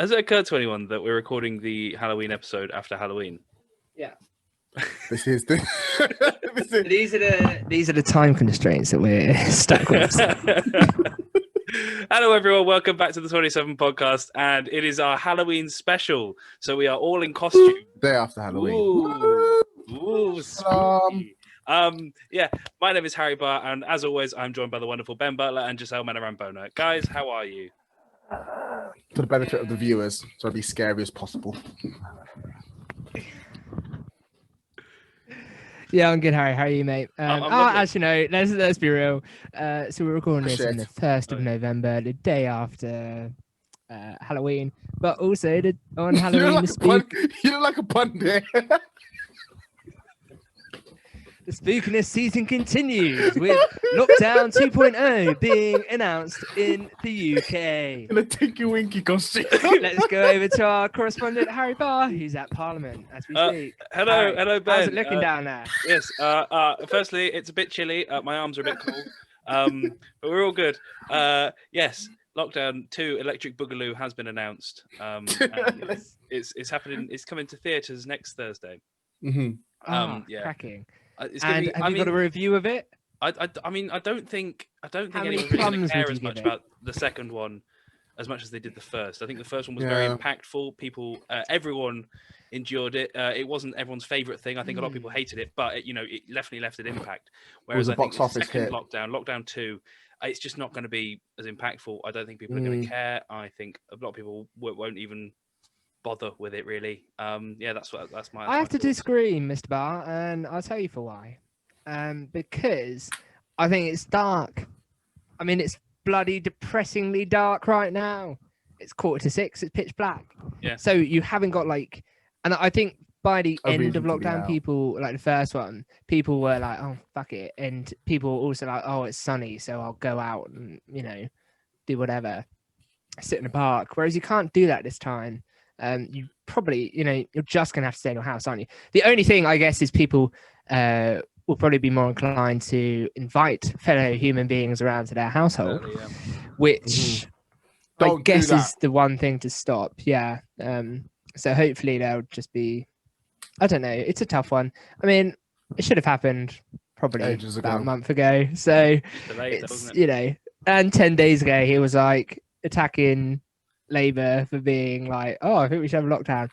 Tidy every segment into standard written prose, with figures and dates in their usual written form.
Has it occurred to anyone that we're recording the Halloween episode after Halloween? Yeah. These are the time constraints that we're stuck with. Hello, everyone. Welcome back to the 27 podcast, and it is our Halloween special. So we are all in costume. Day after Halloween. Ooh, spooky. Yeah, my name is Harry Barr, and as always, I'm joined by the wonderful Ben Butler and Joscel Manarambona. Guys, how are you? For the benefit of the viewers, so be scary as possible. Yeah, I'm good, Harry. How are you, mate? Actually, no. Let's be real. So we're recording this on the 1st of November, the day after Halloween, but also on Halloween. You look like a pundit. The spookiness season continues with Lockdown 2.0 being announced in the UK. In a Tinky Winky costume. Let's go over to our correspondent, Harry Barr, who's at Parliament as we speak. Hello, Ben. How's it looking down there? Yes. Firstly, it's a bit chilly. My arms are a bit cold. But we're all good. Yes. Lockdown 2 Electric Boogaloo has been announced. And it's happening. It's coming to theatres next Thursday. Mm-hmm. Yeah. Cracking. Have you got a review of it? I don't think anyone's really going to care as much about the second one as much as they did the first. I think the first one was very impactful. People, everyone endured it. It wasn't everyone's favorite thing. I think a lot of people hated it, but it definitely left an impact. Whereas I think the second Lockdown 2, it's just not going to be as impactful. I don't think people are going to care. I think a lot of people won't even bother with it, really. That's my. I have to disagree, Mr. Barr, and I'll tell you for why. Because I think it's dark. I mean, it's bloody depressingly dark right now. It's 5:45. It's pitch black. Yeah. So you haven't got and I think by the end of lockdown, people like the first one, people were like, "Oh, fuck it," and people were also like, "Oh, it's sunny, so I'll go out and do whatever, sit in the park." Whereas you can't do that this time. You probably, you're just going to have to stay in your house, aren't you? The only thing, I guess, is people will probably be more inclined to invite fellow human beings around to their household, which I guess is the one thing to stop. Yeah. So hopefully they'll just be, I don't know. It's a tough one. I mean, it should have happened probably about a month ago. So it's, and 10 days ago, he was like attacking Labour for being like, "Oh, I think we should have a lockdown."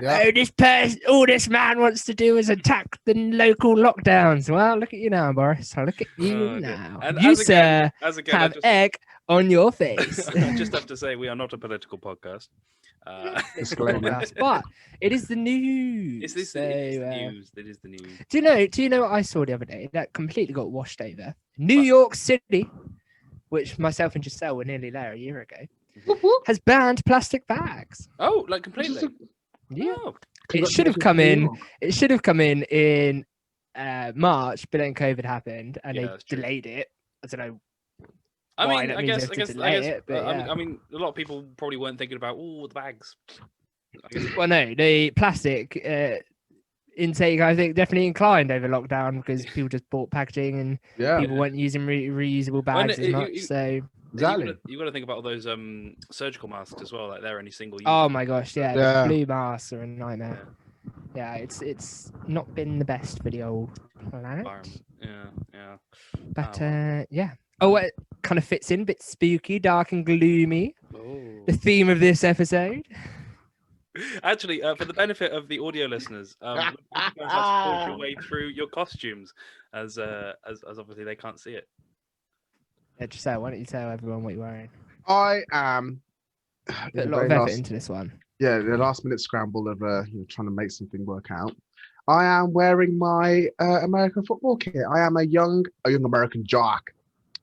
Yeah. Oh, all this man wants to do is attack the local lockdowns. Well, look at you now, Boris. Look at you now. And you, sir, have egg on your face. I just have to say, we are not a political podcast. But it is the news. It is the news. Do you know what I saw the other day that completely got washed over? New York City, which myself and Joscel were nearly there a year ago, has banned plastic bags. Oh, like completely? Yeah. It should have come in. It should have come in March, but then COVID happened and they delayed it. I don't know. I guess. I mean, a lot of people probably weren't thinking about the bags. Well, no, the plastic intake, I think, definitely inclined over lockdown because people just bought packaging and people weren't using reusable bags as much. So. Exactly. You've got to think about all those surgical masks as well. Like they're only single use. Oh my gosh, the blue masks are a nightmare. Yeah, it's not been the best for the old planet. Yeah. But Oh, it kind of fits in, a bit spooky, dark and gloomy. Oh. The theme of this episode. Actually, for the benefit of the audio listeners, you guys have to talk your way through your costumes, as obviously they can't see it. Joscel, why don't you tell everyone what you're wearing? I am put a lot of effort into this one. Yeah, the last minute scramble of trying to make something work out. I am wearing my American football kit. I am a young American jock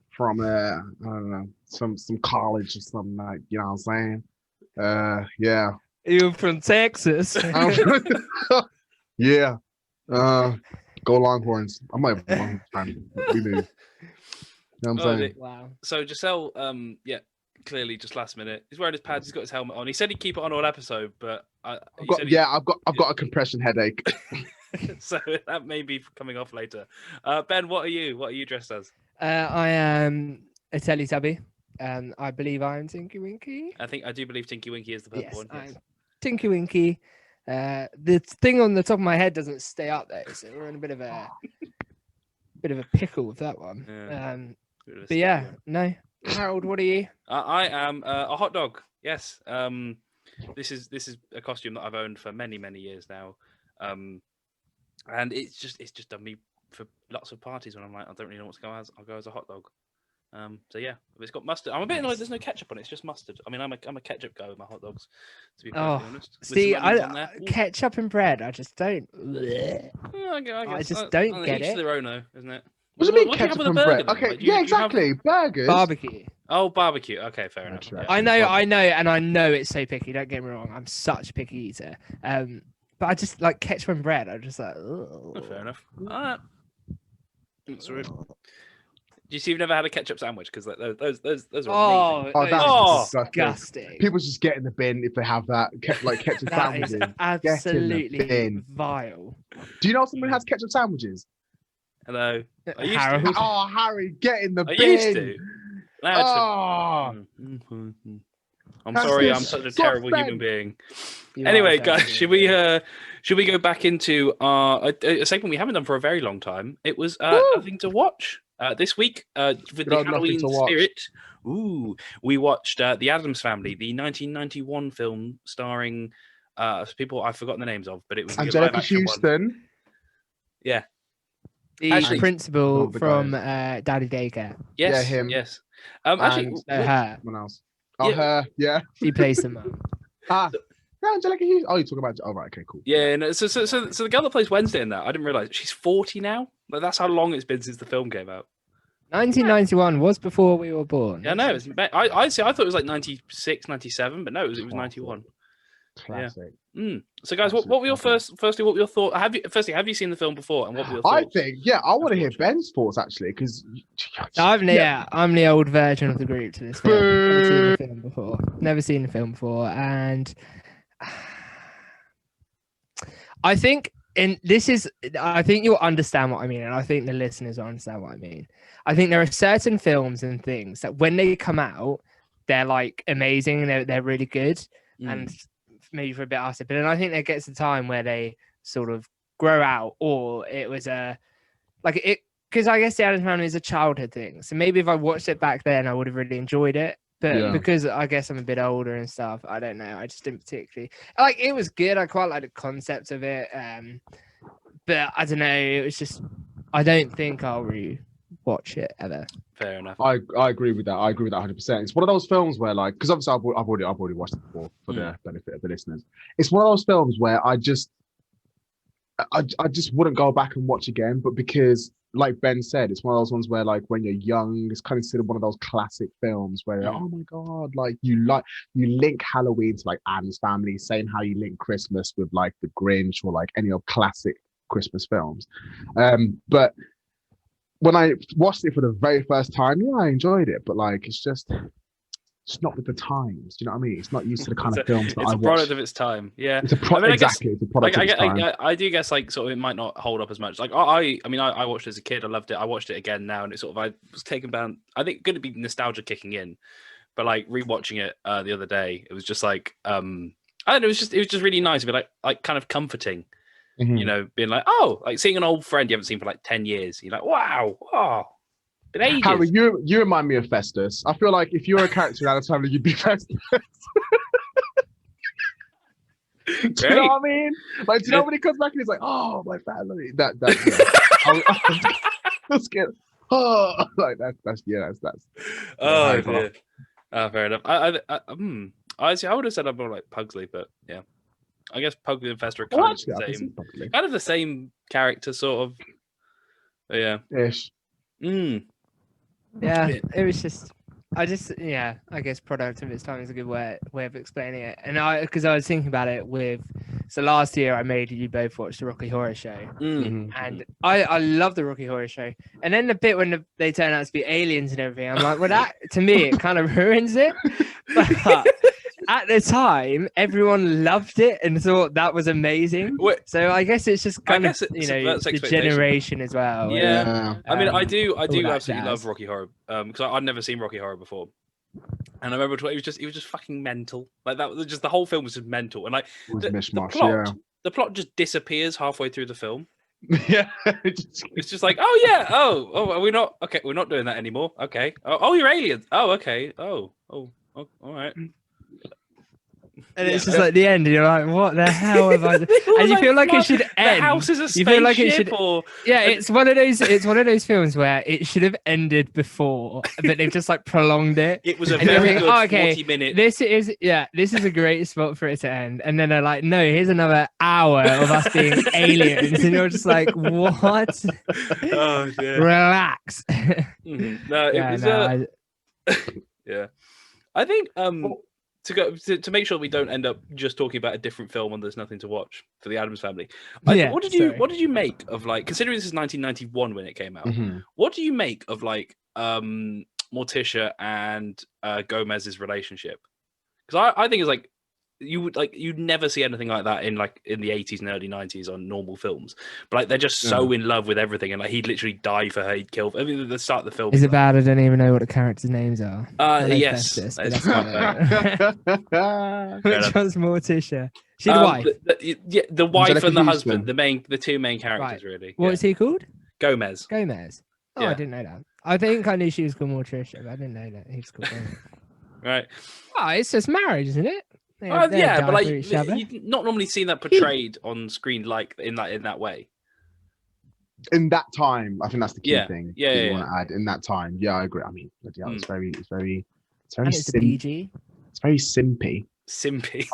from I don't know, some college or something, like, you know what I'm saying? Yeah. You're from Texas. Yeah. Go Longhorns. I might have a long time. We do. You know what I'm saying? Wow. So Joscel, clearly just last minute. He's wearing his pads. He's got his helmet on. He said he'd keep it on all episode, but I've got a compression headache. So that may be coming off later. Ben, what are you dressed as? I am a Teletubby. and I believe I'm Tinky Winky. I do believe Tinky Winky is the purple one. Yes. I'm Tinky Winky. The thing on the top of my head doesn't stay up though, so we're in a bit of a pickle with that one. Yeah. But yeah, no. Harold, what are you? I am a hot dog. Yes. This is a costume that I've owned for many years now, and it's just done me for lots of parties when I'm like, I don't really know what to go as. I'll go as a hot dog. So yeah, it's got mustard. I'm a bit annoyed there's no ketchup on it. It's just mustard. I mean, I'm a ketchup guy with my hot dogs, to be perfectly honest. See, ketchup and bread, I just don't. I just don't get it. Each their own, though, isn't it? What do you mean ketchup and bread? Okay, yeah, exactly. Burgers. Barbecue. Oh, barbecue. Okay, fair enough. Yeah. I know it's so picky. Don't get me wrong. I'm such a picky eater. But I just like ketchup and bread. I'm just like, oh. Fair enough. That's rude. Do you see? You've never had a ketchup sandwich because like, those are amazing. That's disgusting. People just get in the bin if they have that ketchup sandwiches. Is absolutely vile. Do you know someone who has ketchup sandwiches? Hello. Harry. Oh, Harry, get in the bin. I used to. I'm sorry, I'm such a terrible human being. Anyway, guys, should we go back into a segment we haven't done for a very long time? It was nothing to watch this week with the Halloween spirit. Ooh, we watched The Addams Family, the 1991 film starring people I've forgotten the names of, but it was Angelica Houston. Yeah. The principal from Daddy Daycare. Yes, yeah, him. Yes. Actually, her. Someone else. Oh, her. Yeah. She plays the mum. Angelica Houston. Oh, you talking about? Oh, right. Okay, cool. Yeah. No, so the girl that plays Wednesday in that, I didn't realize she's 40 now. Like, that's how long it's been since the film came out. 1991 was before we were born. Yeah, no. I thought it was like 96, 97, but no, it was 91. Classic. Yeah. So, guys, what were your firstly? What were your thoughts? Have you seen the film before? And what were your thoughts? I think, I want to hear Ben's thoughts actually, because I'm the old version of the group to this film. Never seen the film before, and I think you'll understand what I mean, and I think the listeners will understand what I mean. I think there are certain films and things that when they come out, they're like amazing, they're really good, and maybe for a bit after, but then I think there gets a time where they sort of grow out, or it was because I guess The Addams Family is a childhood thing. So maybe if I watched it back then, I would have really enjoyed it. But because I guess I'm a bit older and stuff, I don't know. I just didn't particularly it was good. I quite like the concept of it. But I don't know. It was just, I don't think I'll watch it ever. Fair enough. I agree with that. I agree with that 100%. It's one of those films where, like, because obviously I've already watched it before for the benefit of the listeners. It's one of those films where I just wouldn't go back and watch again. But because, like Ben said, it's one of those ones where, like, when you're young, it's kind of considered one of those classic films where, oh my god, like you link Halloween to like Addams Family, same how you link Christmas with like The Grinch or like any of classic Christmas films. But when I watched it for the very first time, I enjoyed it, but like it's not with the times. Do you know what I mean? It's not used to the kind of films that I watch. It's a product of its time. Yeah, it's a product. Exactly, it's a product of its time. I do guess like sort of it might not hold up as much. Like I watched it as a kid. I loved it. I watched it again now, and it sort of I was taken down. I think going to be nostalgia kicking in, but like rewatching it the other day, it was just like I don't know. It was just really nice to be like kind of comforting. Mm-hmm. You know, being like, oh, like seeing an old friend you haven't seen for like 10 years. You're like, wow, been ages. Harry, you remind me of Festus. I feel like if you were a character in Addams Family, you'd be Festus. Do you know what I mean? Like, do you know when he comes back and he's like, oh, my family. That's good. Oh, like that's. Oh, dear. Fair enough. I would have said I'm more like Pugsley, but yeah. I guess Pugsley and Fester are kind of the same character, sort of. But yeah. Ish. Yeah, it was just. I guess product of its time is a good way of explaining it. And because I was thinking about it so last year I made you both watch the Rocky Horror Show, and I love the Rocky Horror Show. And then the bit when they turn out to be aliens and everything, I'm like, well, that to me it kind of ruins it. But at the time, everyone loved it and thought that was amazing. So I guess it's just kind of the generation as well. Yeah. I mean, I do absolutely love Rocky Horror because I'd never seen Rocky Horror before. And I remember it was just fucking mental. Like that was just the whole film was just mental. And like It was the mish-mash, plot, the plot just disappears halfway through the film. yeah. It's just like, oh yeah, are we not okay? We're not doing that anymore. Okay. Oh, you're aliens. Oh, okay. Oh, all right. And it's just like the end, and you're like, "What the hell have I done?" And you feel like it should end. The house is a spaceship. You feel like it should. Or... Yeah, it's one of those. It's one of those films where it should have ended before, but they've just like prolonged it. It was a very good 40-minute. This is a great spot for it to end, and then they're like, "No, here's another hour of us being aliens," and you're just like, "What?" Oh, yeah. Relax. Mm-hmm. No, it was. Yeah, I think to make sure we don't end up just talking about a different film when there's nothing to watch for the Addams Family. What did you make of, like, considering this is 1991 when it came out? Mm-hmm. What do you make of like Morticia and Gomez's relationship? Because I think it's like you'd never see anything like that in the 80s and early 90s on normal films. But like they're just so in love with everything, and like he'd literally die for her, he'd kill. I mean, at the start of the film. Is it bad? I don't even know what the characters' names are. Yes. Which one's Morticia? She's the wife. The wife Angelica and the Houston. husband, the two main characters, really. What was he called? Gomez. Oh, Yeah. I didn't know that. I think I knew she was called Morticia, but I didn't know that he was called Gomez. Right. Oh, it's just marriage, isn't it? But like you've not normally seen that portrayed on screen like in that way. In that time, I think that's the key thing. Yeah, you want to add in that time. Yeah, I agree. I mean, it's very and it's a PG. It's very simpy. Simpy.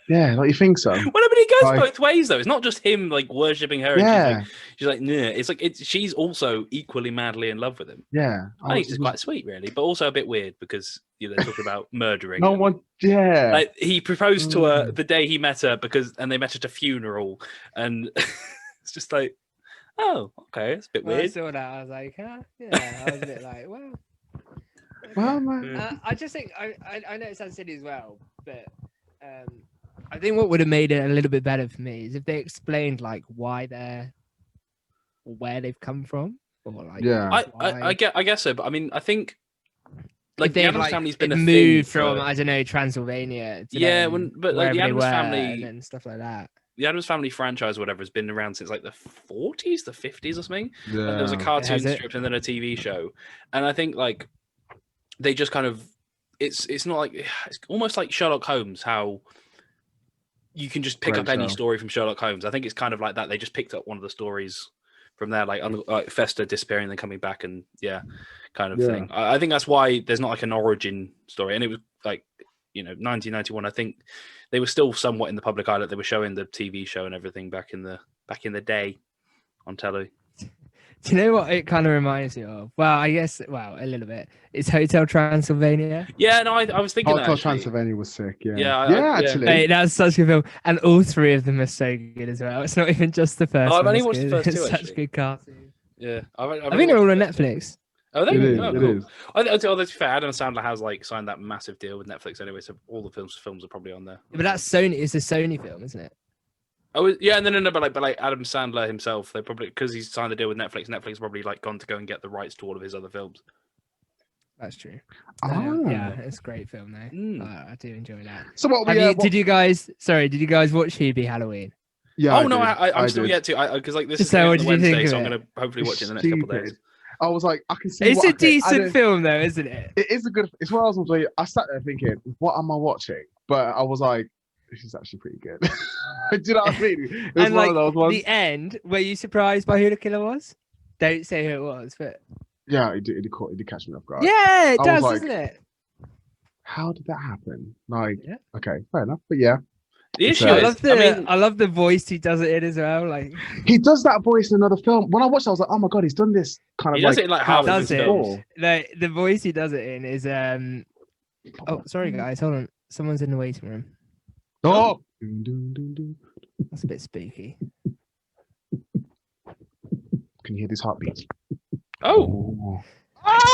Yeah, like you think so. Well, but it goes both ways though. It's not just him like worshipping her. Yeah. And she's like, nah. It's like she's also equally madly in love with him. Yeah. I think it's quite sweet, really, but also a bit weird because they're talking about murdering. No one. Yeah. Like he proposed to her the day he met her and they met at a funeral, and it's just like, oh, okay, it's a bit weird. I saw that. I was like, huh? Yeah. I was a bit like, well. Well, man. I just think I know it sounds silly as well, but I think what would have made it a little bit better for me is if they explained like why they're or where they've come from, or like I guess so, but I mean I think like the Addams family's been moved from I don't know Transylvania. To but like the Addams family and stuff like that. The Addams Family franchise, or whatever, has been around since like the 40s, the 50s, or something. Yeah. And there was a cartoon strip and then a TV show, and I think like they just kind of it's not like it's almost like Sherlock Holmes, how you can just pick up any story from Sherlock Holmes. I think it's kind of like that. They just picked up one of the stories from there, like Fester disappearing and then coming back, and kind of thing. I think that's why there's not like an origin story, and it was like 1991. I think they were still somewhat in the public eye. That they were showing the TV show and everything back in the day on telly. Do you know what it kind of reminds me of? Well, I guess, a little bit. It's Hotel Transylvania. Yeah, no, I was thinking Hotel that, Transylvania was sick. Yeah, yeah, actually. Mate, that's such a good film, and all three of them are so good as well. It's not even just the first. I've only watched the first two. It's such good cartoons. Yeah, I think they're all on Netflix. Oh, they it cool. is. That's fair. Adam Sandler has like signed that massive deal with Netflix anyway, so all the films are probably on there. Yeah, but that's Sony. It's a Sony film, isn't it? Oh yeah, no, but like Adam Sandler himself, they probably because he's signed the deal with Netflix. Netflix probably like gone to go and get the rights to all of his other films. That's true. Oh. Yeah, it's a great film though. I do enjoy that. So what? Did you guys watch Hubie Halloween? Yeah. Oh no, I'm still yet to because like this is So what on did you think Wednesday, of so I'm it? gonna hopefully watch it in the next couple of days. I was like, I can see. It's a decent film though, isn't it? It is a good. It's one of those ones where I sat there thinking, what am I watching? But I was like, this is actually pretty good. Do you know what I mean? It was and one like of those ones. the end, were you surprised by who the killer was? Don't say who it was, but Yeah, it did catch me off guard. yeah, it I does, was like, doesn't it? How did that happen? Like, Yeah. Okay, fair enough. But yeah, The issue I is, love the voice he does it in as well. Like he does that voice in another film. When I watched it, I was like, oh my god, he's done this kind of. he does it in like how does it? films. The voice he does it in is Oh, sorry guys, hold on. Someone's in the waiting room. Oh. That's a bit spooky. Can you hear this heartbeat? Oh.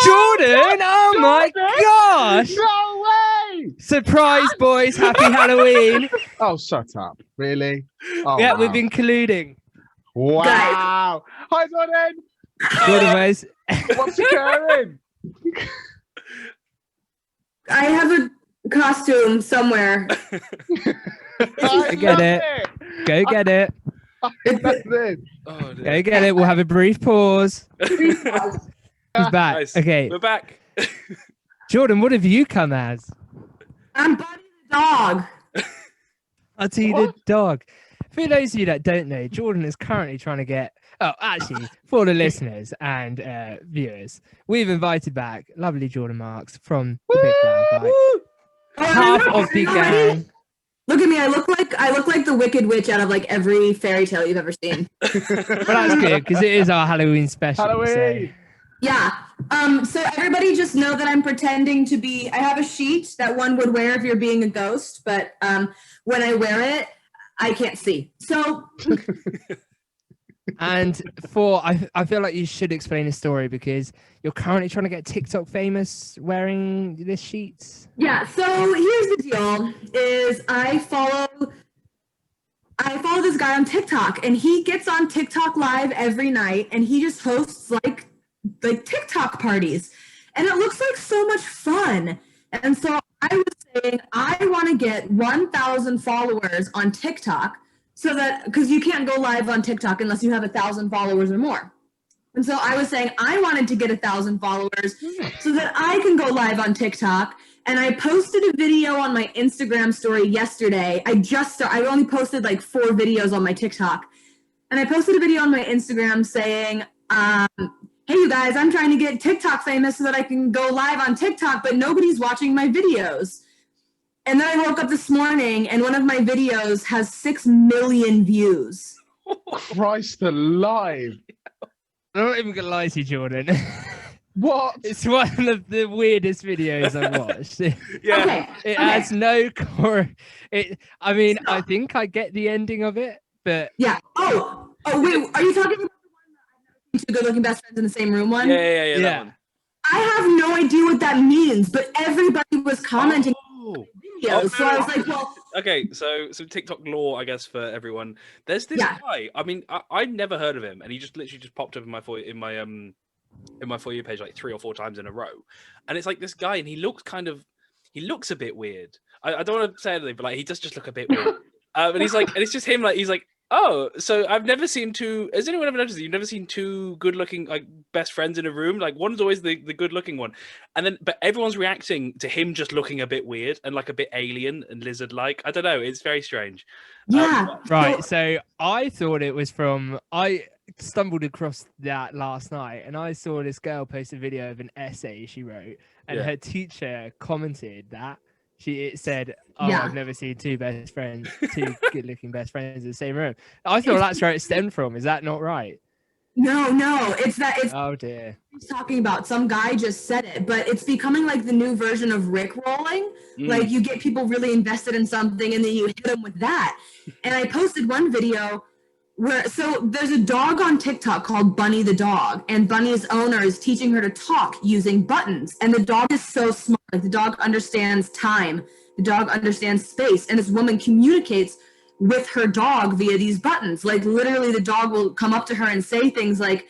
Jordan! Oh my gosh! No way! Surprise, boys! Happy Halloween! Oh, shut up! Really? Oh, Yeah, wow. we've been colluding. Wow! Hi, Jordan. Jordan, guys. What's occurring? I have a costume somewhere. Go get it. Go get it. Oh, Go get it. We'll have a brief pause. He's back. Nice. Okay. We're back. Jordan, what have you come as? I'm Buddy the dog. Buddy the dog. For those of you that don't know, Jordan is currently trying to get... Oh, actually, for the listeners and viewers, we've invited back lovely Jordan Marks from the Big Brown Bike. Half of the gang. Look at me. I look like the Wicked Witch out of like every fairy tale you've ever seen. Well, that's good because it is our Halloween special. Halloween. So. Yeah. So everybody just know that I'm pretending to be. I have a sheet that one would wear if you're being a ghost, but when I wear it, I can't see. So. And I feel like you should explain the story because you're currently trying to get TikTok famous wearing this sheets. Yeah, so here's the deal is I follow this guy on TikTok and he gets on TikTok live every night and he just hosts like TikTok parties and it looks like so much fun. And so I was saying I want to get 1,000 followers on TikTok so that because you can't go live on TikTok unless you have 1,000 followers or more. And so I was saying I wanted to get 1,000 followers so that I can go live on TikTok. And I posted a video on my Instagram story yesterday. I only posted like 4 videos on my TikTok. And I posted a video on my Instagram saying, hey, you guys, I'm trying to get TikTok famous so that I can go live on TikTok, but nobody's watching my videos. And then I woke up this morning and one of my videos has 6 million views. Christ alive. I'm not even gonna lie to you, Jordan. What? It's one of the weirdest videos I've watched. Yeah. Okay. It has no core. I mean, I think I get the ending of it, but yeah. Oh, wait. Are you talking about the one that I've never seen 2 good-looking best friends in the same room one? Yeah. That one. I have no idea what that means, but everybody was commenting Oh. videos, so I was like, well. Okay, so some TikTok lore, I guess, for everyone. There's this guy. I mean, I'd never heard of him, and he just literally popped up in my For You page like 3 or 4 times in a row. And it's like this guy, and he looks a bit weird. I don't want to say anything, but like he does just look a bit weird. And he's like, and it's just him. Like he's like, oh, so I've never seen 2. Has anyone ever noticed that you've never seen 2 good-looking like best friends in a room? Like one's always the good-looking one, and then but everyone's reacting to him just looking a bit weird and like a bit alien and lizard-like. I don't know. It's very strange. Yeah. right. So I thought it was from. I stumbled across that last night, and I saw this girl post a video of an essay she wrote, and her teacher commented that. It said, "Oh, I've never seen 2 good-looking best friends in the same room." I thought that's where it stemmed from. Is that not right? No, it's oh dear. He's talking about some guy just said it, but it's becoming like the new version of Rickrolling. Like you get people really invested in something, and then you hit them with that. And I posted one video so there's a dog on TikTok called Bunny the dog, and Bunny's owner is teaching her to talk using buttons. And the dog is so smart. Like the dog understands time. The dog understands space. And this woman communicates with her dog via these buttons. Like literally the dog will come up to her and say things like,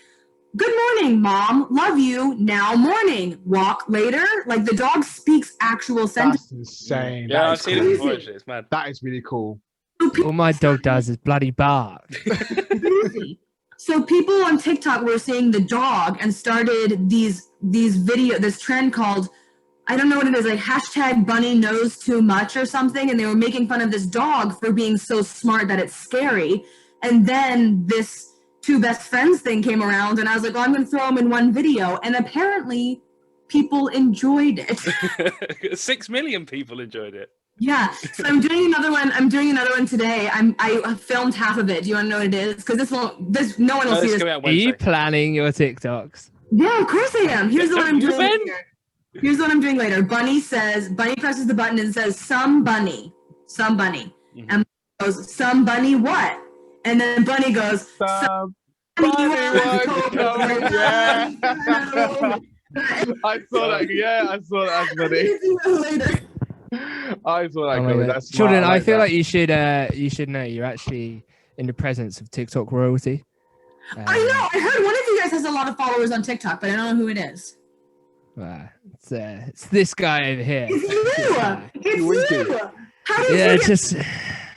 "Good morning, mom. Love you. Now morning. Walk later." Like the dog speaks actual sentences. That's insane. Yeah, That I've is seen it before. Actually. It's mad. That is really cool. All my dog does is bloody bark. So people on TikTok were seeing the dog and started this trend called, I don't know what it is, like hashtag Bunny knows too much or something. And they were making fun of this dog for being so smart that it's scary. And then this 2 best friends thing came around and I was like, oh, I'm going to throw them in one video. And apparently people enjoyed it. 6 million people enjoyed it. Yeah, so I'm doing another one today. I filmed half of it. Do you want to know what it is? Because no one will see this. Are you planning your TikToks? Yeah, of course I am. Here's what I'm doing later. Here's what I'm doing later. Bunny presses the button and says, "Some bunny." Mm-hmm. And goes, "Some bunny what?" And then Bunny goes, "Some bunny what?" Yeah. I saw that. Yeah, I saw that. That's funny. Later. I saw that. That's Jordan, smart. I feel like you should know you're actually in the presence of TikTok royalty. I know. I heard one of you guys has a lot of followers on TikTok, but I don't know who it is. It's this guy over here. It's you. It's you.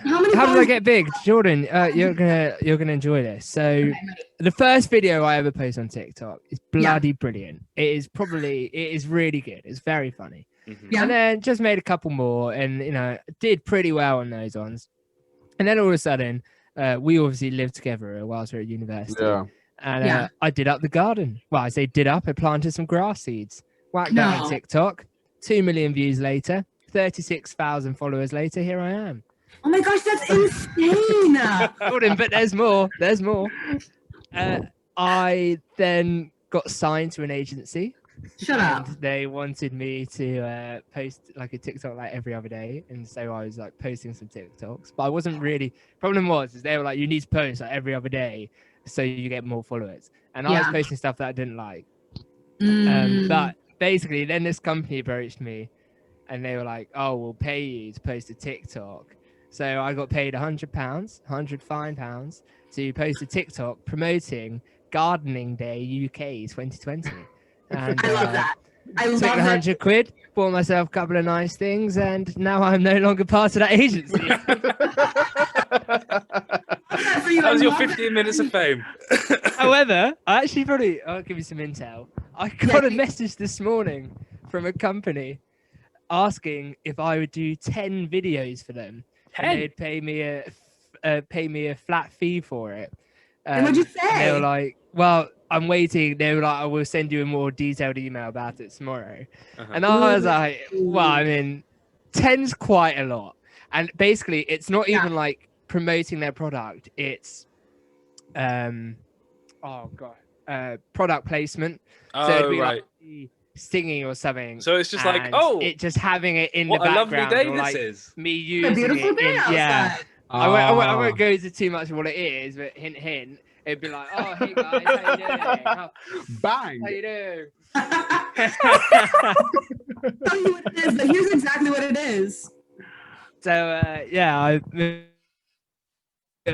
How did I get big, Jordan? You're gonna enjoy this. So, the first video I ever posted on TikTok is bloody brilliant. It is really good. It's very funny. Yeah. And then just made a couple more, and did pretty well on those ones. And then all of a sudden, we obviously lived together whilst we were at university. Yeah. And I did up the garden. Well, I say did up. I planted some grass seeds. Whacked that on TikTok. 2 million views later. 36,000 followers later. Here I am. Oh my gosh, that's insane. Jordan, but there's more. There's more. I then got signed to an agency. Shut up. They wanted me to post like a TikTok like every other day, and so I was like posting some TikToks. But I wasn't really. Problem was, is they were like, you need to post like every other day so you get more followers. And I was posting stuff that I didn't like. But basically, then this company approached me, and they were like, "Oh, we'll pay you to post a TikTok." So I got paid £100, £105 to post a TikTok promoting Gardening Day UK 2020. And, I love that. I love took that. £100, bought myself a couple of nice things, and now I'm no longer part of that agency. That was your 15 minutes of fame. However, I'll give you some intel. I got a message this morning from a company asking if I would do 10 videos for them. 10? And they'd pay me a flat fee for it. And what'd you say? They were like, well, I'm waiting. They were like, I will send you a more detailed email about it tomorrow. And I was like, well, I mean, 10's quite a lot. And basically, it's not even like promoting their product. It's, product placement. So it'd be like singing or something. So it's just like, it just having it in the what a background. lovely day or this like is. Me using it. I won't go into too much of what it is, but hint, hint. It'd be like, oh, hey guys, how you doing? Bang! How you doing? Tell you what it is, but here's exactly what it is. So I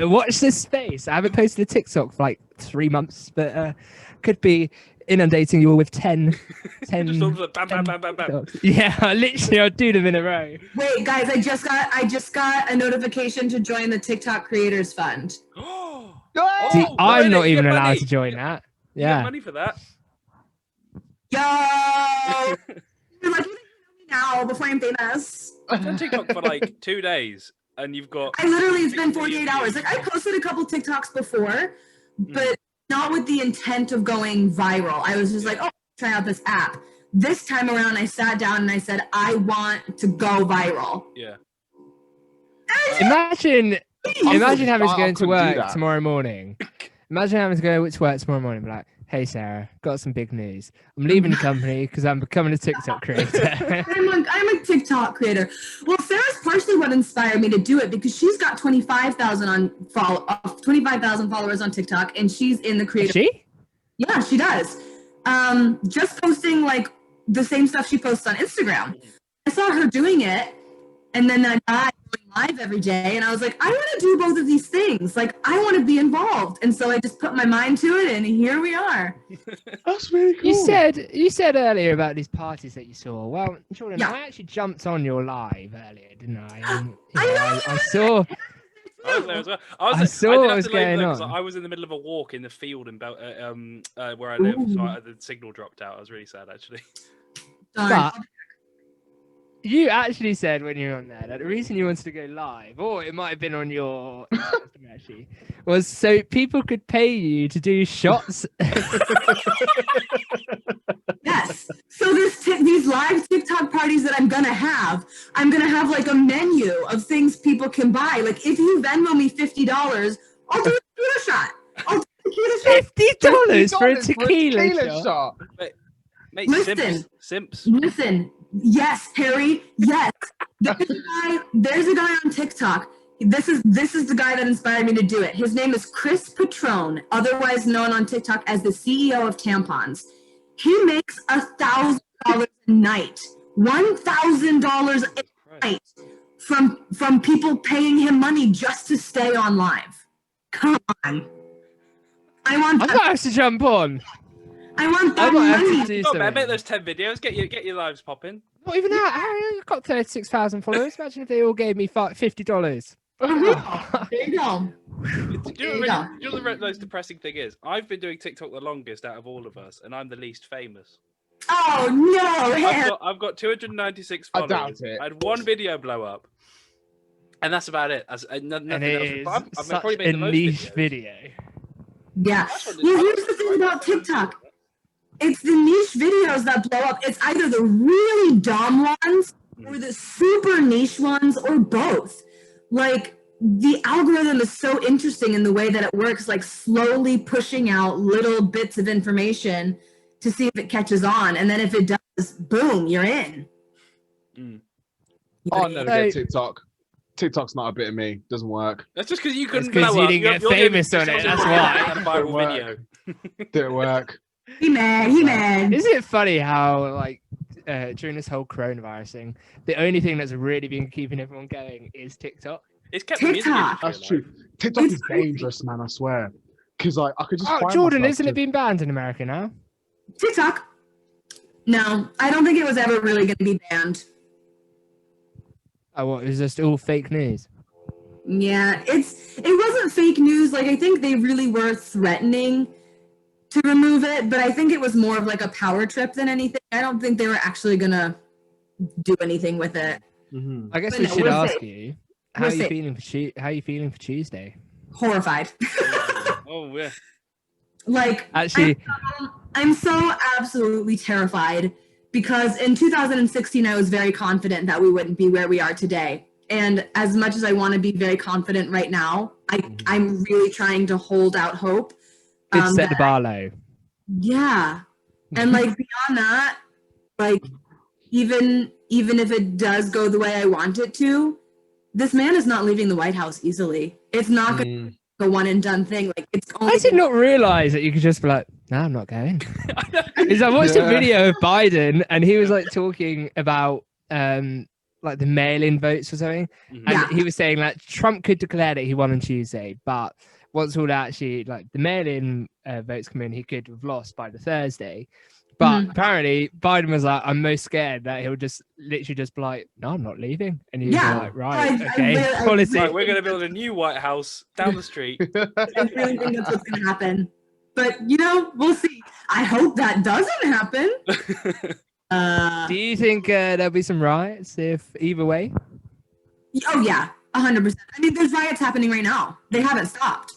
watch this space. I haven't posted a TikTok for like 3 months, but could be inundating you all with 10 just all the bam, bam, bam, bam, bam. Yeah, literally, I'll do them in a row. Wait, guys, I just got a notification to join the TikTok Creators Fund. See, I'm not even allowed to join that. You get money for that. Yo! You're lucky to know me now before I'm famous. I've done TikTok for like 2 days, and you've got... it's been 48 hours. Like, I posted a couple TikToks before, but not with the intent of going viral. I was just like, oh, try out this app. This time around, I sat down and I said, I want to go viral. Yeah. Imagine having to go into work tomorrow morning. Imagine having to go to work tomorrow morning and be like, hey, Sarah, got some big news. I'm leaving the company because I'm becoming a TikTok creator. I'm a TikTok creator. Well, Sarah's partially what inspired me to do it because she's got 25,000 followers on TikTok, and she's in the creator. She? Yeah, she does. Just posting like the same stuff she posts on Instagram. I saw her doing it, and then that guy going live every day, and I was like, I want to do both of these things. Like, I want to be involved, and so I just put my mind to it, and here we are. That's really cool. You said earlier about these parties that you saw. Well, Jordan, I actually jumped on your live earlier, didn't I? I saw. I was there as well. I saw what was going on. I was in the middle of a walk in the field in where I live, so the signal dropped out. I was really sad, actually. But you actually said when you were on there that the reason you wanted to go live, or it might have been on your Instagram actually, was so people could pay you to do shots. Yes. So these live TikTok parties that I'm gonna have like a menu of things people can buy. Like, if you Venmo me $50, I'll do a tequila shot. $50 for a tequila shot. Mate, simps. Listen. Yes, Harry. Yes. There's a guy on TikTok. This is the guy that inspired me to do it. His name is Chris Patrone, otherwise known on TikTok as the CEO of tampons. He makes $1,000 a night, $1,000 a night from people paying him money just to stay on live. Come on. I might have to jump on. I want I that might have money. to do Come on, man, something. make those 10 videos. Get your lives popping. Not even that. Harry, I've got 36,000 followers. Imagine if they all gave me $50. There you go. Do you know the most depressing thing is? I've been doing TikTok the longest out of all of us, and I'm the least famous. Oh no! I've got 296 I followers. doubt it. I had one video blow up, and that's about it. Nothing And else. it is I've such probably made a the most niche videos. video. Yeah. Well, here's the thing about TikTok. It's the niche videos that blow up. It's either the really dumb ones or the super niche ones or both. Like, the algorithm is so interesting in the way that it works, like slowly pushing out little bits of information to see if it catches on. And then if it does, boom, you're in. I'll never get TikTok. TikTok's not a bit of me. Doesn't work. That's just because you couldn't because blow you up. didn't get You're famous on it. That's why. A viral video. Didn't work. He mad. Isn't it funny how, like, during this whole coronavirus thing, the only thing that's really been keeping everyone going is TikTok? It's kept the music TikTok. industry That's alive. true. TikTok is dangerous, man. I swear. Because I could just. Oh, find Jordan, myself isn't it been banned in America now? TikTok? No, I don't think it was ever really going to be banned. Oh, what? It was just all fake news? Yeah, it wasn't fake news. Like, I think they really were threatening to remove it, but I think it was more of like a power trip than anything. I don't think they were actually gonna do anything with it. Mm-hmm. I guess But we no, should we'll ask see. you, how We'll are you see. feeling for how are you feeling for Tuesday? Horrified. Oh yeah. Like, Actually, I'm so absolutely terrified because in 2016 I was very confident that we wouldn't be where we are today. And as much as I want to be very confident right now, I'm really trying to hold out hope. good to set the bar low. Yeah. And like beyond that, like even if it does go the way I want it to, this man is not leaving the White House easily. It's not going to be a one and done thing. Like it's only I did not realize that you could just be like, no, I'm not going. Because I watched a video of Biden and he was like talking about like the mail-in votes or something. And he was saying that Trump could declare that he won on Tuesday, but once all that actually like the mail-in votes come in, he could have lost by the Thursday. But apparently Biden was like, I'm most scared that he'll just literally just be like, no, I'm not leaving. And he was like, right, okay, policy. Right, we're going to build a new White House down the street. I really think that's what's going to happen. But, you know, we'll see. I hope that doesn't happen. Do you think there'll be some riots if either way? Oh, yeah, 100%. I mean, there's riots happening right now. They haven't stopped.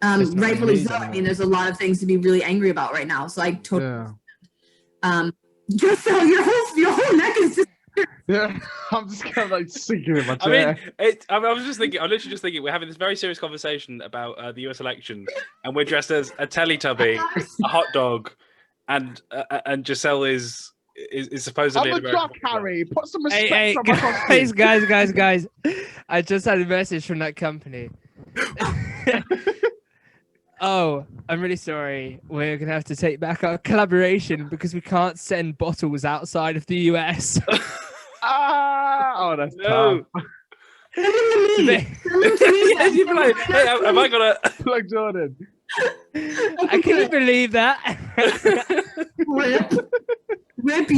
Rightfully so. I mean, there's a lot of things to be really angry about right now. So I totally Joscel, your whole neck is just I'm just kind of like sinking in my chair. I was just thinking. I'm literally just thinking. We're having this very serious conversation about the US election, and we're dressed as a Teletubby, a hot dog, and Joscel is supposedly. I'm a jock, Harry. Put some respect Hey, on my costume. guys! I just had a message from that company. Oh, I'm really sorry. We're gonna have to take back our collaboration because we can't send bottles outside of the US. Oh, that's No. tough. Yes, you'd be like, hey, have I got a Like Jordan. I couldn't believe that. rip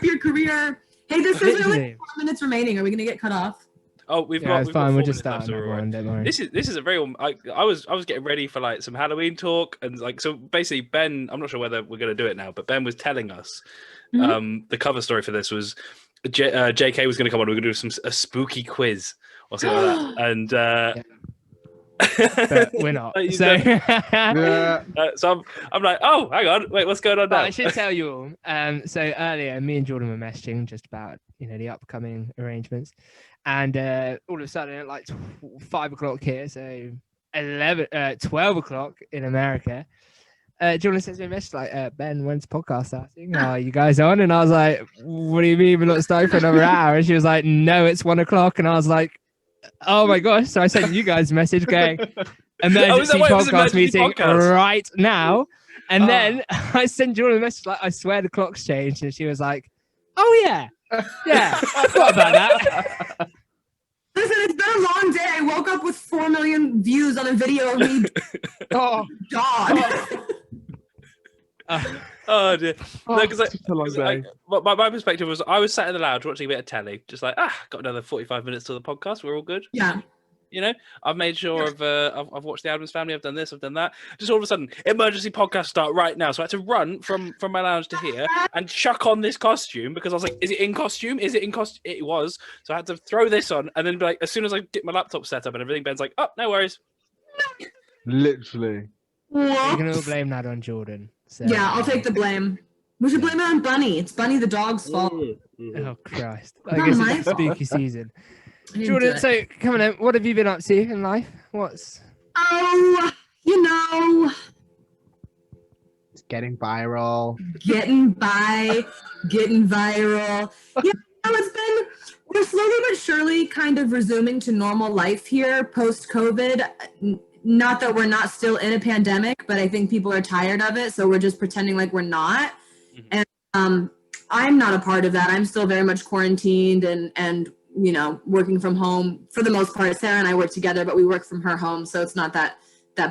your career. Hey, this is only 4 minutes remaining. Are we gonna get cut off? Oh, we've Yeah, got. it's We've fine. got We'll 4 just minutes start left, so another we're one. all Don't worry. right. This is a very. I was getting ready for like some Halloween talk and like so basically Ben. I'm not sure whether we're going to do it now, but Ben was telling us the cover story for this was JK was going to come on. We're going to do a spooky quiz or something like that, and. But we're not. So, so I'm like, oh, hang on, wait, what's going on now? I should tell you all. So earlier, me and Jordan were messaging just about the upcoming arrangements, and all of a sudden, at like 5 o'clock here, so 12 o'clock in America, Jordan sends me a message like, Ben, when's the podcast starting? Are you guys on? And I was like, what do you mean we're not starting for another hour? And she was like, no, it's 1 o'clock. And I was like, oh my gosh. So I sent you guys a message going, emergency podcast meeting right now. And then I sent Jordan a message like, I swear the clock's changed. And she was like, oh yeah, I forgot about that. Listen, it's been a long day. I woke up with 4 million views on a video of me. Oh, God. Oh dear. No, day. My perspective was I was sat in the lounge watching a bit of telly, just like got another 45 minutes to the podcast. We're all good. Yeah. You know, I've made sure I've watched the Addams Family. I've done this. I've done that. Just all of a sudden, emergency podcast start right now. So I had to run from my lounge to here and chuck on this costume because I was like, "Is it in costume? Is it in costume?" It was. So I had to throw this on and then be like, as soon as I get my laptop set up and everything, Ben's like, "Oh, no worries." Literally. You can all blame that on Jordan. So. Yeah, I'll take the blame. We should blame it on Bunny. It's Bunny the dog's fault. Oh Christ! I guess it's spooky season. Jordan, so coming in, what have you been up to in life? Oh, it's getting viral. Getting viral. We're slowly but surely kind of resuming to normal life here post-COVID. Not that we're not still in a pandemic, but I think people are tired of it, so we're just pretending like we're not. And I'm not a part of that. I'm still very much quarantined and working from home for the most part. Sarah and I work together, but we work from her home, so it's not that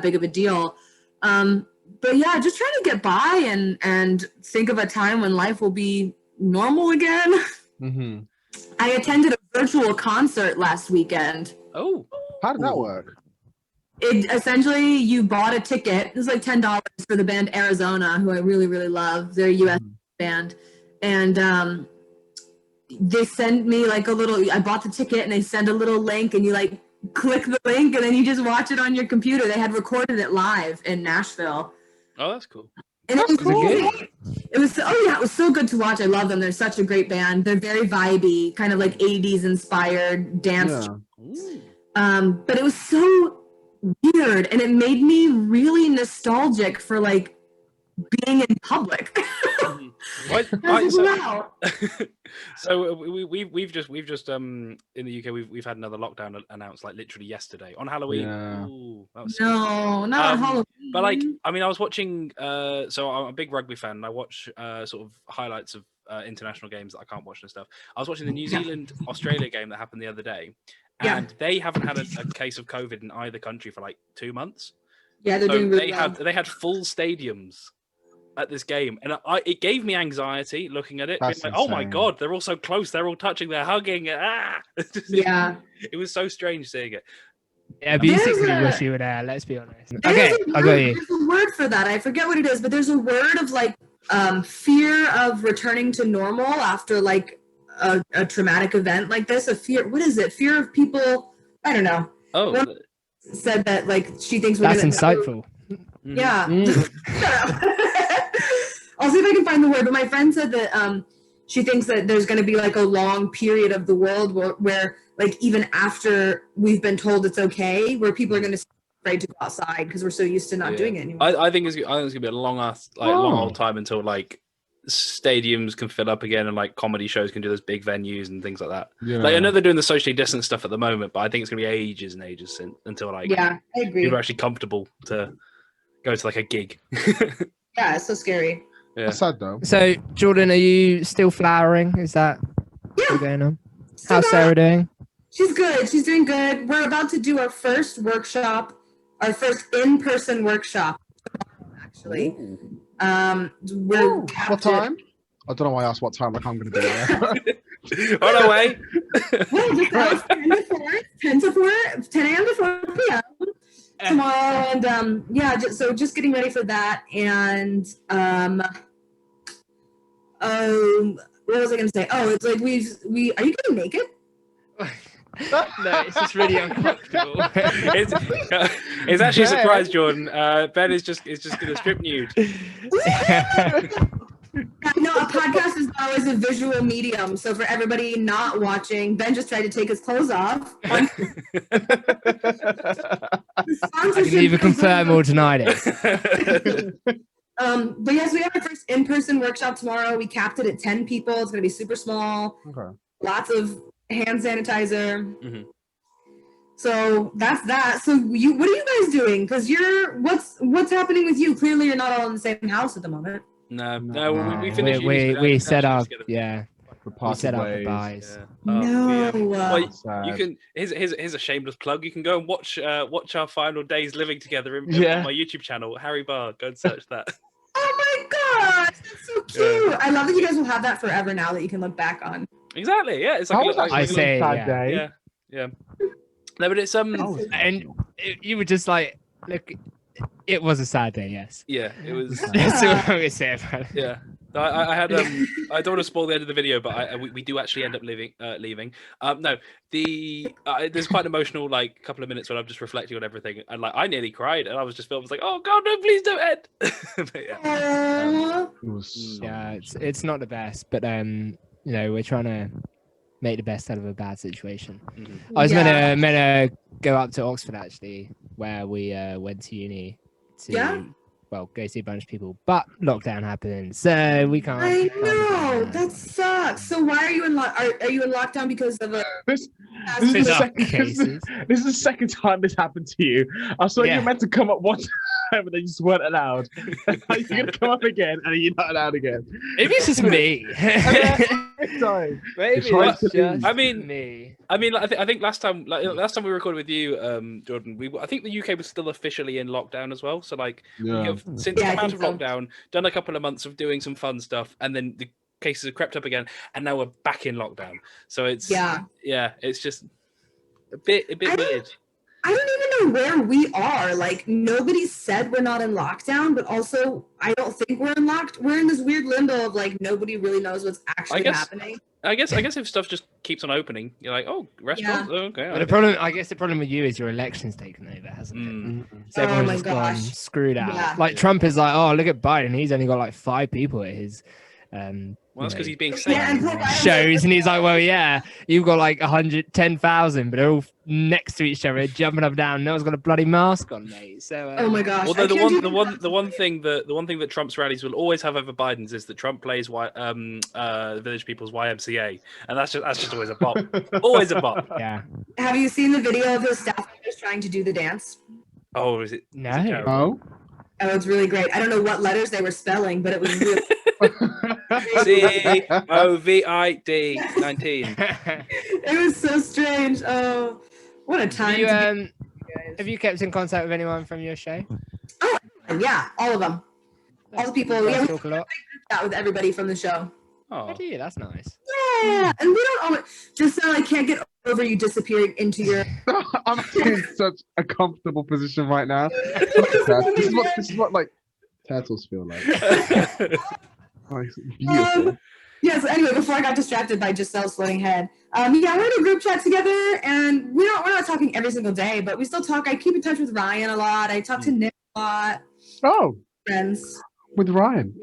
big of a deal. But yeah, just trying to get by and think of a time when life will be normal again. Mm-hmm. I attended a virtual concert last weekend. Oh, how did that work? It essentially, you bought a ticket. It was like $10 for the band Arizona, who I really, really love. They're a U.S. band, and they send me like a little. I bought the ticket, and they send a little link, and you like click the link, and then you just watch it on your computer. They had recorded it live in Nashville. Oh, that's cool. And it was cool. It was it was so good to watch. I love them. They're such a great band. They're very vibey, kind of like 80s inspired dance. Yeah. But it was so weird, and it made me really nostalgic for like being in public. So we've just in the UK we've had another lockdown announced like literally yesterday on Halloween. Yeah. Ooh, that was not on Halloween. But like, I mean, I was watching. So I'm a big rugby fan, and I watch sort of highlights of international games that I can't watch and stuff. I was watching the New Zealand Australia game that happened the other day, and they haven't had a case of COVID in either country for like 2 months. Yeah, they're doing really well. They had full stadiums at this game, and it gave me anxiety looking at it. Like, oh my god, they're all so close, they're all touching, they're hugging. Yeah, it was so strange seeing it. Yeah, basically wish you were there, let's be honest. Okay, I got you. There's a word for that, I forget what it is, but there's a word of like fear of returning to normal after like a traumatic event like this. A fear, what is it? Fear of people, I don't know. Oh, one said that like she thinks we're that's insightful. Yeah. I'll see if I can find the word, but my friend said that she thinks that there's going to be like a long period of the world where like even after we've been told it's okay, where people are going to be afraid to go outside because we're so used to not doing it anymore. I think it's going to be a long old time until like stadiums can fill up again and like comedy shows can do those big venues and things like that. Yeah. Like I know they're doing the socially distant stuff at the moment, but I think it's going to be ages and ages until like I agree. People are actually comfortable to go to like a gig. Yeah, it's so scary. Yeah. That's sad though. So, Jordan, are you still flowering? Is that still going on? How's Sarah doing? She's good. She's doing good. We're about to do our first workshop, our first in-person workshop, actually. What time? I don't know why I asked what time. Like I'm going to be there. On our way. Well, just 10 a.m. to 4 p.m. tomorrow, and just getting ready for that, and what was I gonna say? Oh, it's like we are you getting naked? No, it's just really uncomfortable. It's actually a surprise, Jordan. Ben is just gonna strip nude. No, a podcast is not always a visual medium. So for everybody not watching, Ben just tried to take his clothes off. I can either confirm or deny it. But yes, we have our first in-person workshop tomorrow. We capped it at 10 people. It's going to be super small. Okay. Lots of hand sanitizer. Mm-hmm. So that's that. So what are you guys doing? Because what's happening with you? Clearly, you're not all in the same house at the moment. No. We finished. We set up. Yeah. We set up the buys. Yeah. Well, you can. Here's a shameless plug. You can go and watch our final days living together on my YouTube channel, Harry Barr. Go and search that. Oh my gosh, that's so cute. I love that you guys will have that forever now that you can look back on. Exactly. Yeah, it's like I say, yeah. No, but it's and you were just like, look, it was a sad day. Yes. Yeah, it was. That's all I'm gonna say about it. Yeah. I had I don't want to spoil the end of the video, but we do actually end up leaving. No, there's quite an emotional like couple of minutes when I'm just reflecting on everything, and like I nearly cried, and I was just filmed. I was like, oh god, no, please don't end. But, yeah, it's not the best, but you know, we're trying to make the best out of a bad situation. Mm-hmm. I was meant to go up to Oxford actually, where we went to uni to go see a bunch of people, but lockdown happened, so we can't. I know that sucks. So why are you in are you in lockdown because of a? This is the second time this happened to you. I saw you meant to come up one time, but they just weren't allowed. You're gonna come up again, and you're not allowed again. Maybe it's just me. Maybe it's just I mean, me. I mean, I think last time we recorded with you, Jordan, I think the UK was still officially in lockdown as well. So like, we have since come out of lockdown, done a couple of months of doing some fun stuff, and then the cases have crept up again, and now we're back in lockdown. So it's it's just a bit weird. I don't even know where we are. Like, nobody said we're not in lockdown, but also I don't think we're in We're in this weird limbo of like nobody really knows what's actually happening. I guess if stuff just keeps on opening, you're like, oh, restaurants, okay. But the problem with you is your election's taken over, hasn't it? So everyone's just gone screwed out. Yeah. Like Trump is like, oh, look at Biden, he's only got like 5 people at his well, that's because he's being safe. Shows, and he's like, well, yeah, you've got like 110,000, but they're all next to each other, jumping up and down. No one's got a bloody mask on, mate. So, oh my gosh. Although the one thing that Trump's rallies will always have over Biden's is that Trump plays Village People's YMCA, and that's just always a bop. Always a bop. Yeah. Have you seen the video of his staff members trying to do the dance? Oh, is it? No. Is it Oh, it's really great. I don't know what letters they were spelling, but it was really. COVID 19. It was so strange. Oh, what a time! Have you kept in contact with anyone from your show? Oh, yeah, all of them. All the people. We talk a lot. With everybody from the show. Oh, do you? That's nice. Yeah, and we don't always. Joscel, I can't get over you disappearing into your. I'm in such a comfortable position right now. This is what like turtles feel like. Oh, beautiful. So anyway, before I got distracted by Jocel's floating head, we're in a group chat together, and we're not talking every single day, but we still talk. I keep in touch with Ryan a lot. I talk to Nick a lot. Oh, friends with Ryan.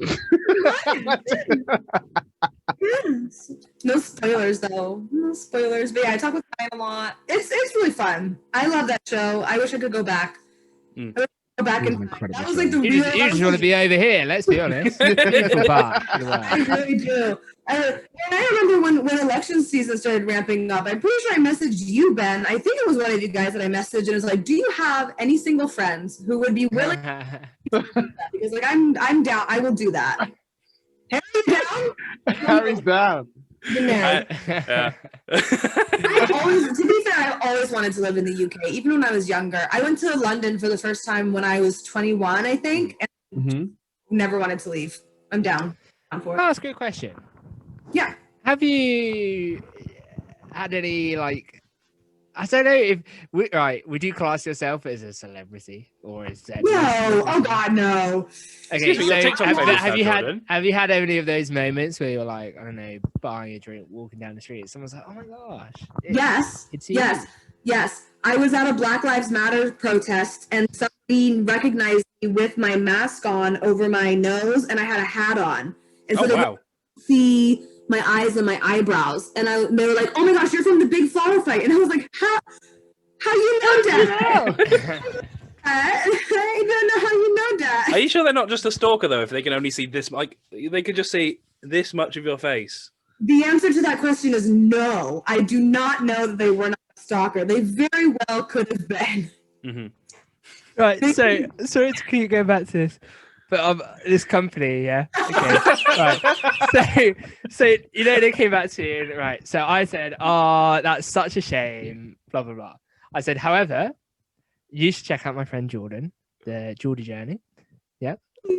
Yes. No spoilers though. No spoilers. But yeah, I talk with Ryan a lot. It's really fun. I love that show. I wish I could go back. I wish I could go back and that was like the you just want to be over here. Let's be honest. Beautiful bar. I really do. I remember when election season started ramping up. I'm pretty sure I messaged you, Ben. I think it was one of you guys that I messaged, and it was like, "Do you have any single friends who would be willing?" To do that? Because like I'm down. I will do that. Harry's down. Harry's down. yeah. To be fair, I always wanted to live in the UK, even when I was younger. I went to London for the first time when I was 21, I think, and never wanted to leave. I'm down for it. Oh, that's a good question. Yeah. Have you had any like? I don't know if would you class yourself as a celebrity or is that no? Oh God, no. Okay, so have you had any of those moments where you're like, I don't know, buying a drink, walking down the street, someone's like, oh my gosh. Yes. I was at a Black Lives Matter protest and somebody recognized me with my mask on over my nose and I had a hat on. And so they could see my eyes and my eyebrows, and they were like, "Oh my gosh, you're from the big flower fight," and I was like, "How you know that?" I don't know how you know that. Are you sure they're not just a stalker though? If they can only see this, like they could just see this much of your face. The answer to that question is no. I do not know that they were not a stalker. They very well could have been. Mm-hmm. Right. So it's can you go back to this? But this company, yeah. Okay. Right. So you know they came back to you, right? So I said, "Oh, that's such a shame." Blah blah blah. I said, however, you should check out my friend Jordan, the Geordie Journey. Yeah.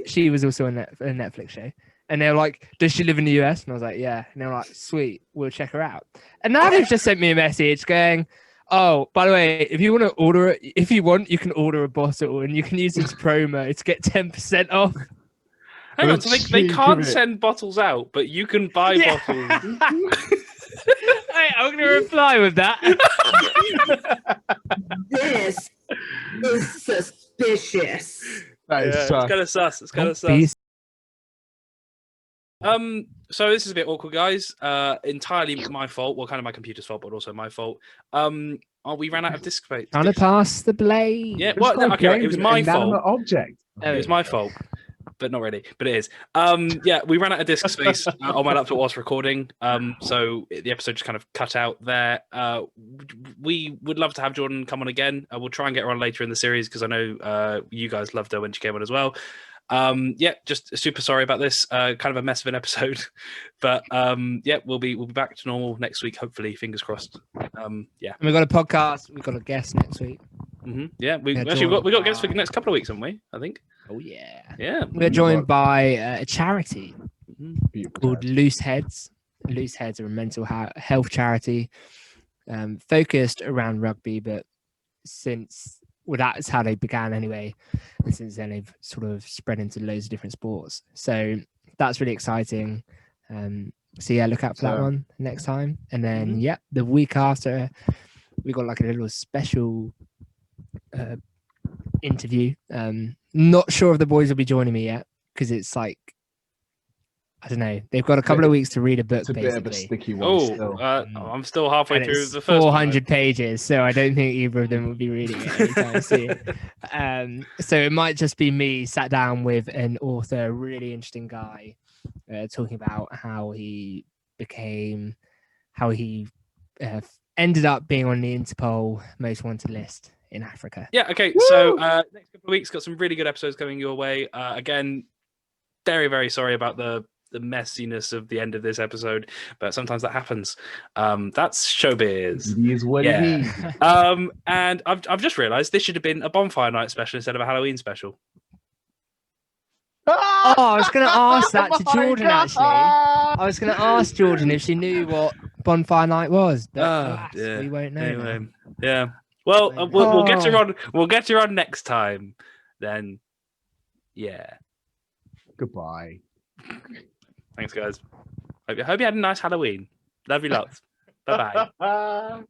she was also in a Netflix show. And they were like, does she live in the US? And I was like, yeah. And they were like, sweet, we'll check her out. And now they've just sent me a message going, oh, by the way, if you want to order it, if you want, you can order a bottle and you can use this promo to get 10% off. Hang on, so they can't send bottles out, but you can buy bottles. Hey, I'm going to reply with that. This is suspicious. That is it's kind of sus. It's kind of sus. So this is a bit awkward, guys. Entirely my fault. Well, kind of my computer's fault, but also my fault. We ran out of disk space. Trying to pass the blade. Yeah, well, no, okay, right, it was my fault. Object. It was my fault, but not really. But it is. Yeah, we ran out of disk space on my laptop whilst recording. So the episode just kind of cut out there. We would love to have Jordan come on again. We'll try and get her on later in the series because I know you guys loved her when she came on as well. Yeah, just super sorry about this. Kind of a mess of an episode, but yeah, we'll be back to normal next week. Hopefully, fingers crossed. Yeah, and we've got a podcast. We've got a guest next week. Yeah, we got guests for the next couple of weeks, haven't we? I think. Oh yeah, yeah. We're joined by a charity called Loose Heads. Loose Heads are a mental health charity focused around rugby, but that's how they began anyway. And since then, they've sort of spread into loads of different sports. So that's really exciting. So yeah, look out for that one next time. And then, the week after, we got like a little special interview. Not sure if the boys will be joining me yet because it's like, I don't know. They've got a couple of weeks to read a book. It's a basically. bit of a sticky one. Still. I'm still halfway through the first 400 pages, so I don't think either of them will be reading it anytime soon. So it might just be me sat down with an author, a really interesting guy, talking about how he ended up being on the Interpol most wanted list in Africa. Yeah. Okay. Woo! So next couple of weeks, got some really good episodes coming your way. Again, very, very sorry about the messiness of the end of this episode, but sometimes that happens. That's showbiz. It is what it is. And I've just realised this should have been a bonfire night special instead of a Halloween special. Oh, I was going to ask that to Jordan, actually. I was going to ask Jordan if she knew what bonfire night was, but we won't know. Anyway, yeah. Well, we'll get her on. We'll get her on next time. Then, yeah. Goodbye. Thanks, guys. Hope you had a nice Halloween. Love you lots. Bye bye.